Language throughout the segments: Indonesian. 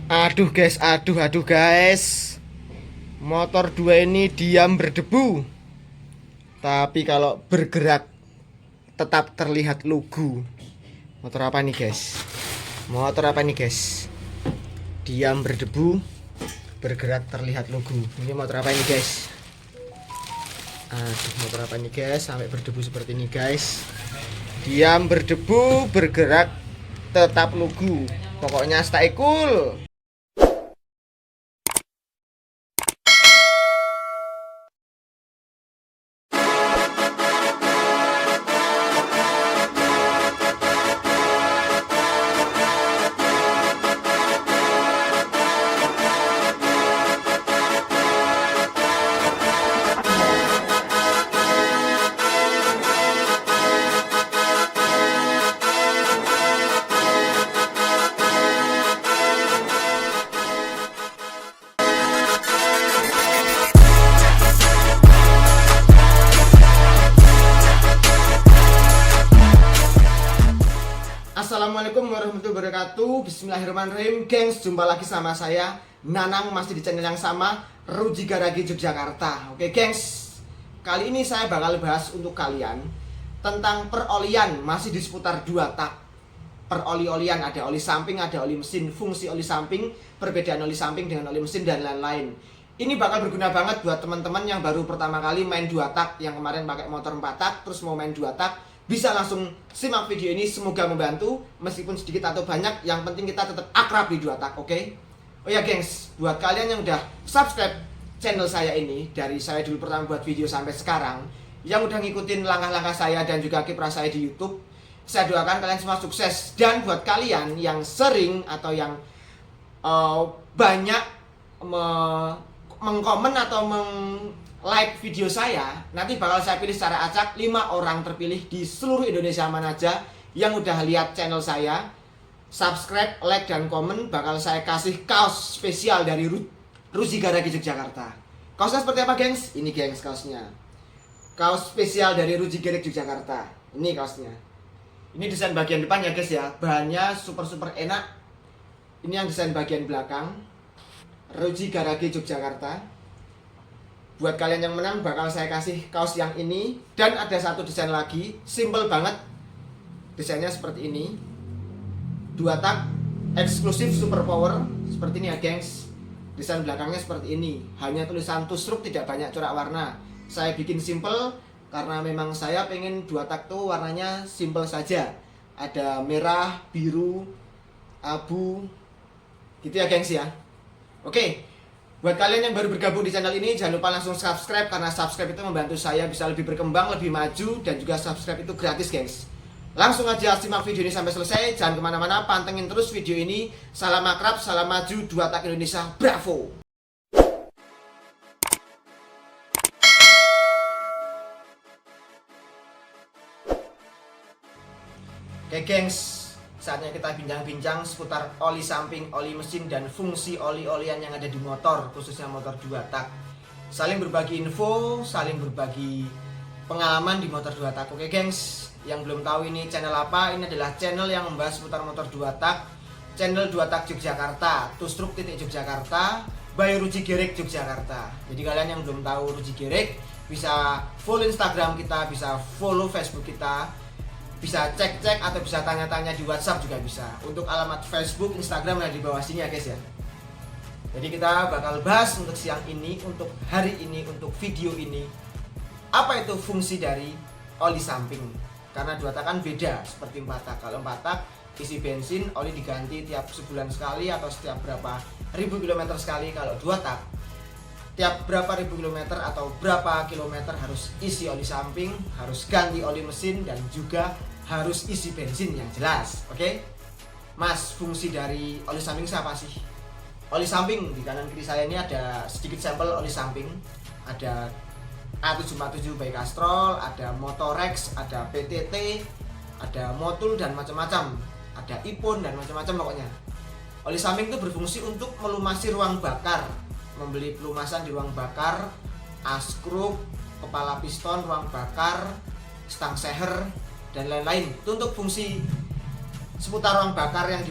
Aduh guys. Motor 2 ini diam berdebu. Tapi kalau bergerak tetap terlihat lugu. Motor apa nih guys? Motor apa nih guys? Diam berdebu, bergerak terlihat lugu. Ini motor apa ini guys? Aduh, motor apa nih guys? Sampai berdebu seperti ini guys. Diam berdebu, bergerak tetap lugu. Pokoknya stay cool. Assalamualaikum warahmatullahi wabarakatuh. Bismillahirrahmanirrahim. Gengs, jumpa lagi sama saya Nanang, masih di channel yang sama, Ruji Garagi Yogyakarta. Oke gengs, kali ini saya bakal bahas untuk kalian tentang perolian, masih di seputar 2 tak. Peroli-olian, ada oli samping, ada oli mesin, fungsi oli samping, perbedaan oli samping dengan oli mesin, dan lain-lain. Ini bakal berguna banget buat teman-teman yang baru pertama kali main 2 tak, yang kemarin pakai motor 4 tak terus mau main 2 tak. Bisa langsung simak video ini, semoga membantu. Meskipun sedikit atau banyak, yang penting kita tetap akrab di 2 tak, oke? Oh ya gengs, buat kalian yang udah subscribe channel saya ini, dari saya dulu pertama buat video sampai sekarang, yang udah ngikutin langkah-langkah saya dan juga kiprah saya di YouTube, saya doakan kalian semua sukses. Dan buat kalian yang sering atau yang banyak mengkomen atau like video saya, nanti bakal saya pilih secara acak 5 orang terpilih di seluruh Indonesia mana aja yang udah lihat channel saya, subscribe, like, dan komen. Bakal saya kasih kaos spesial dari Ruji Garagi Yogyakarta. Kaosnya seperti apa gengs? Ini gengs kaosnya, kaos spesial dari Ruji Garagi Yogyakarta. Ini kaosnya. Ini desain bagian depan ya guys ya, bahannya super enak. Ini yang desain bagian belakang, Ruji Garagi Yogyakarta. Buat kalian yang menang bakal saya kasih kaos yang ini. Dan ada satu desain lagi, simple banget. Desainnya seperti ini, 2 tak, eksklusif super power. Seperti ini ya gengs. Desain belakangnya seperti ini, hanya tulisan tusruk, tidak banyak corak warna. Saya bikin simple karena memang saya pengen 2 tak tuh warnanya simple saja. Ada merah, biru, abu, gitu ya gengs ya. Oke. Buat kalian yang baru bergabung di channel ini, jangan lupa langsung subscribe, karena subscribe itu membantu saya bisa lebih berkembang, lebih maju, dan juga subscribe itu gratis gengs. Langsung aja simak video ini sampai selesai, jangan kemana-mana, pantengin terus video ini. Salam akrab, salam maju, 2 tak Indonesia, bravo! Oke gengs, saatnya kita bincang-bincang seputar oli samping, oli mesin, dan fungsi oli-olian yang ada di motor, khususnya motor 2 tak. Saling berbagi info, saling berbagi pengalaman di motor 2 tak. Oke gengs, yang belum tahu ini channel apa, ini adalah channel yang membahas seputar motor 2 tak. Channel 2 tak Yogyakarta, Tusruk Yogyakarta, by Ruji Garagi Yogyakarta. Jadi kalian yang belum tahu Ruji Garagi, bisa follow Instagram kita, bisa follow Facebook kita, bisa cek-cek atau bisa tanya-tanya di WhatsApp juga bisa. Untuk alamat Facebook, Instagram ada di bawah sini ya guys ya. Jadi kita bakal bahas untuk siang ini, untuk hari ini, untuk video ini, apa itu fungsi dari oli samping. Karena 2 tak kan beda seperti 4 tak. Kalau 4 tak isi bensin, oli diganti tiap sebulan sekali atau setiap berapa ribu kilometer sekali. Kalau 2 tak tiap berapa ribu kilometer atau berapa kilometer harus isi oli samping, harus ganti oli mesin, dan juga harus isi bensin yang jelas. Oke? Mas, fungsi dari oli samping siapa sih? Oli samping, di kanan kiri saya ini ada sedikit sampel oli samping. Ada A747 by Castrol, ada Motorex, ada PTT, ada Motul, dan macam-macam. Ada Ipon dan macam-macam pokoknya. Oli samping itu berfungsi untuk melumasi ruang bakar, membeli pelumasan di ruang bakar, askruk, kepala piston, ruang bakar, stang seher, dan lain-lain. Itu untuk fungsi seputar ruang bakar yang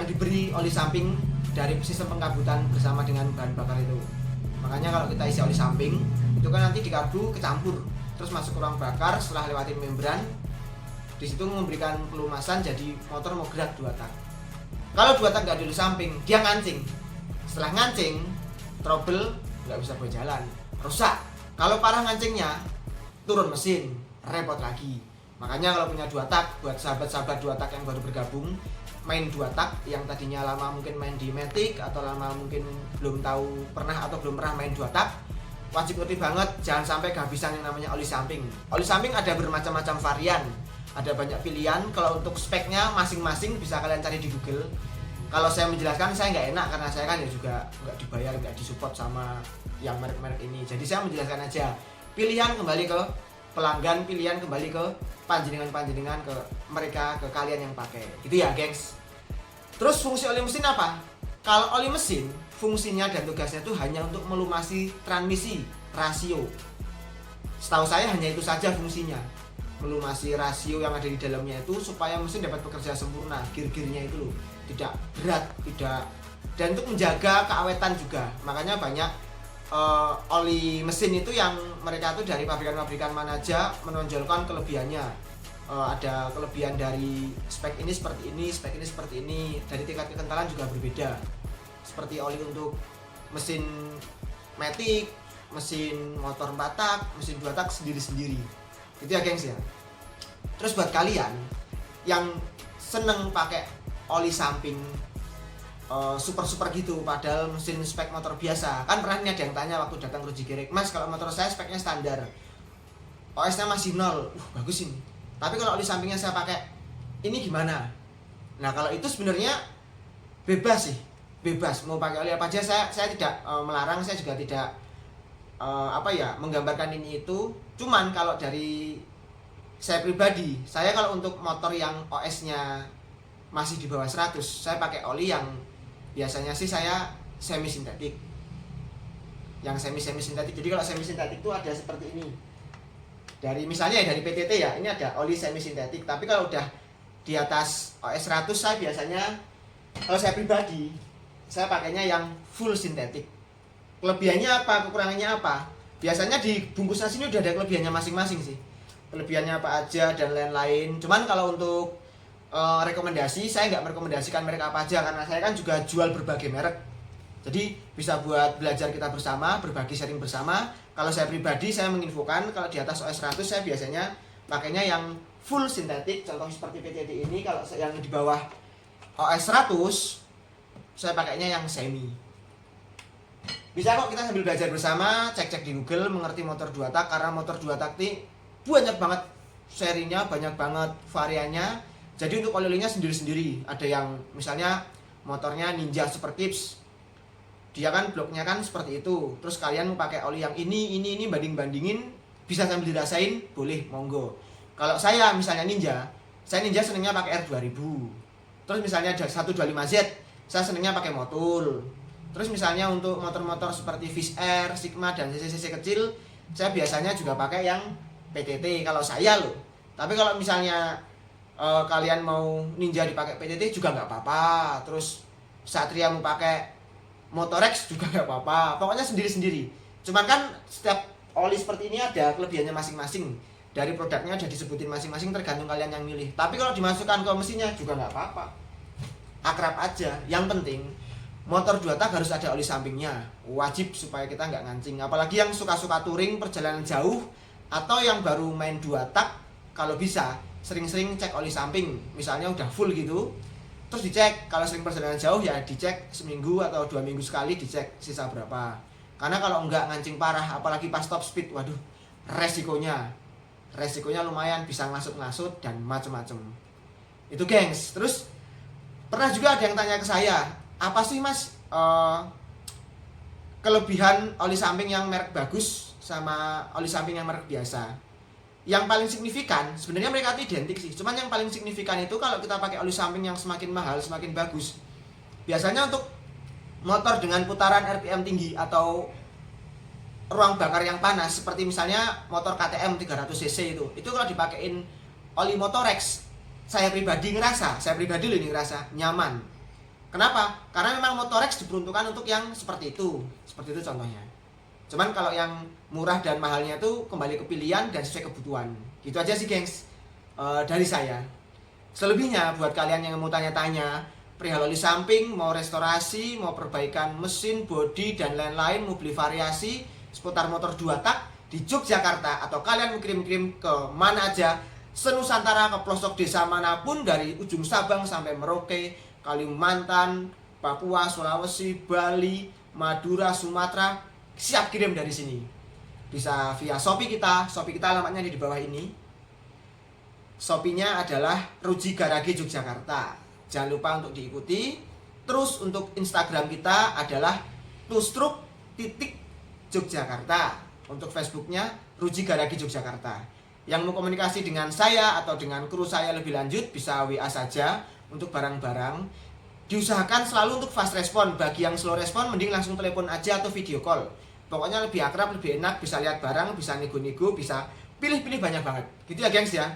diberi oli samping dari sistem pengkabutan bersama dengan bahan bakar itu. Makanya kalau kita isi oli samping itu kan nanti di karbu kecampur terus masuk ke ruang bakar, setelah lewatin membran di situ memberikan pelumasan, jadi motor mau gerak 2 tak. Kalau 2 tak nggak di oli samping dia ngancing, setelah ngancing trouble, nggak bisa berjalan, rusak. Kalau parah ngancingnya turun mesin, repot lagi. Makanya kalau punya 2 tak, buat sahabat-sahabat 2 tak yang baru bergabung, main 2 tak yang tadinya lama mungkin main di Matic atau lama mungkin belum tahu pernah atau belum pernah main 2 tak, wajib ngerti banget jangan sampai kehabisan yang namanya oli samping. Oli samping ada bermacam-macam varian, ada banyak pilihan. Kalau untuk speknya masing-masing bisa kalian cari di Google. Kalau saya menjelaskan saya nggak enak karena saya kan ya juga nggak dibayar, nggak disupport sama yang merek-merek ini. Jadi saya menjelaskan aja. Pilihan kembali ke pelanggan, pilihan kembali ke panjenengan ke mereka, ke kalian yang pakai. Itu ya, gengs. Terus fungsi oli mesin apa? Kalau oli mesin, fungsinya dan tugasnya itu hanya untuk melumasi transmisi, rasio. Setahu saya hanya itu saja fungsinya. Melumasi rasio yang ada di dalamnya itu supaya mesin dapat bekerja sempurna, gear-gearnya itu loh. Tidak berat, tidak, dan untuk menjaga keawetan juga. Makanya banyak oli mesin itu yang mereka tuh dari pabrikan-pabrikan mana aja menonjolkan kelebihannya. Ada kelebihan dari spek ini seperti ini, spek ini seperti ini, dari tingkat kekentalan juga berbeda. Seperti oli untuk mesin Matic, mesin motor 4 tak, mesin 2 tak sendiri-sendiri. Itu ya, gengs ya. Terus buat kalian yang seneng pakai oli samping super gitu padahal mesin spek motor biasa, kan pernah nih ada yang tanya waktu datang ke Uji Gerik, Mas kalau motor saya speknya standar, OS nya masih 0, bagus ini, tapi kalau oli sampingnya saya pakai ini gimana? Nah kalau itu sebenarnya bebas sih, bebas mau pakai oli apa aja. Saya tidak melarang, saya juga tidak menggambarkan ini itu. Cuman kalau dari saya pribadi, saya kalau untuk motor yang OS nya masih di bawah 100, saya pakai oli yang biasanya sih saya semi sintetik. Yang semi sintetik. Jadi kalau semi sintetik itu ada seperti ini. Dari misalnya dari PTT ya, ini ada oli semi sintetik. Tapi kalau udah di atas OS 100 saya biasanya, kalau saya pribadi, saya pakainya yang full sintetik. Kelebihannya apa, kekurangannya apa? Biasanya di bungkusnya sini udah ada kelebihannya masing-masing sih. Kelebihannya apa aja dan lain-lain. Cuman kalau untuk rekomendasi, saya nggak merekomendasikan merek apa aja karena saya kan juga jual berbagai merek. Jadi bisa buat belajar kita bersama, berbagi sharing bersama. Kalau saya pribadi, saya menginfokan kalau di atas OS 100 saya biasanya pakainya yang full sintetik. Contoh seperti PTT ini, kalau yang di bawah OS 100 saya pakainya yang semi. Bisa kok kita sambil belajar bersama, cek-cek di Google, mengerti motor 2 tak. Karena motor 2 tak ini banyak banget serinya, banyak banget variannya. Jadi untuk oli-olinya sendiri-sendiri. Ada yang misalnya motornya Ninja Super Tips, dia kan bloknya kan seperti itu. Terus kalian mau pakai oli yang ini banding-bandingin, bisa sambil dirasain, boleh, monggo. Kalau saya misalnya saya Ninja senengnya pakai R2000. Terus misalnya ada 125Z, saya senengnya pakai Motul. Terus misalnya untuk motor-motor seperti Fish Air, Sigma dan cc kecil, saya biasanya juga pakai yang PTT kalau saya loh. Tapi kalau misalnya kalian mau Ninja dipakai PTT juga nggak apa-apa. Terus Satria mau pakai Motorex juga nggak apa-apa. Pokoknya sendiri-sendiri. Cuman kan setiap oli seperti ini ada kelebihannya masing-masing. Dari produknya ada disebutin masing-masing, tergantung kalian yang milih. Tapi kalau dimasukkan ke mesinnya juga nggak apa-apa. Akrab aja. Yang penting motor 2 tak harus ada oli sampingnya. Wajib supaya kita nggak ngancing. Apalagi yang suka-suka touring, perjalanan jauh, atau yang baru main 2 tak, kalau bisa sering-sering cek oli samping. Misalnya udah full gitu, terus dicek. Kalau sering perjalanan jauh ya dicek seminggu atau 2 minggu sekali, dicek sisa berapa. Karena kalau enggak ngancing parah, apalagi pas top speed, waduh, resikonya lumayan, bisa ngasut-ngasut dan macem-macem. Itu gengs. Terus pernah juga ada yang tanya ke saya, apa sih mas kelebihan oli samping yang merek bagus sama oli samping yang merek biasa? Yang paling signifikan, sebenarnya mereka itu identik sih. Cuman yang paling signifikan itu kalau kita pakai oli samping yang semakin mahal, semakin bagus. Biasanya untuk motor dengan putaran RPM tinggi atau ruang bakar yang panas, seperti misalnya motor KTM 300cc itu kalau dipakein oli Motorex, saya pribadi ngerasa nyaman. Kenapa? Karena memang Motorex diperuntukkan untuk yang seperti itu contohnya. Cuman kalau yang murah dan mahalnya itu kembali ke pilihan dan sesuai kebutuhan. Gitu aja sih gengs, dari saya. Selebihnya buat kalian yang mau tanya-tanya perihal oli samping, mau restorasi, mau perbaikan mesin, bodi, dan lain-lain, mau beli variasi seputar motor 2 tak di Yogyakarta, atau kalian mau kirim-kirim ke mana aja, senusantara, ke pelosok desa manapun, dari ujung Sabang sampai Merauke, Kalimantan, Papua, Sulawesi, Bali, Madura, Sumatera, siap kirim dari sini. Bisa via Shopee kita alamatnya di bawah ini. Shopee-nya adalah Ruji Garage Yogyakarta. Jangan lupa untuk diikuti. Terus untuk Instagram kita adalah tustruk.Yogyakarta. Untuk Facebooknya Ruji Garage Yogyakarta. Yang mau komunikasi dengan saya atau dengan kru saya lebih lanjut bisa WA saja. Untuk barang-barang diusahakan selalu untuk fast respon. Bagi yang slow respon mending langsung telepon aja atau video call. Pokoknya lebih akrab, lebih enak, bisa lihat barang, bisa nego-nego, bisa pilih-pilih banyak banget. Gitu ya gengs ya.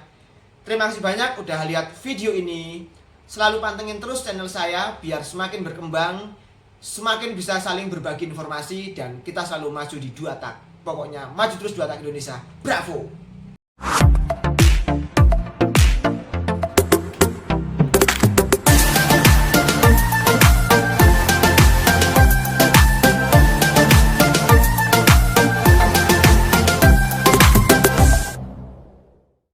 Terima kasih banyak udah lihat video ini. Selalu pantengin terus channel saya biar semakin berkembang, semakin bisa saling berbagi informasi, dan kita selalu maju di 2 tak. Pokoknya maju terus 2 tak Indonesia. Bravo!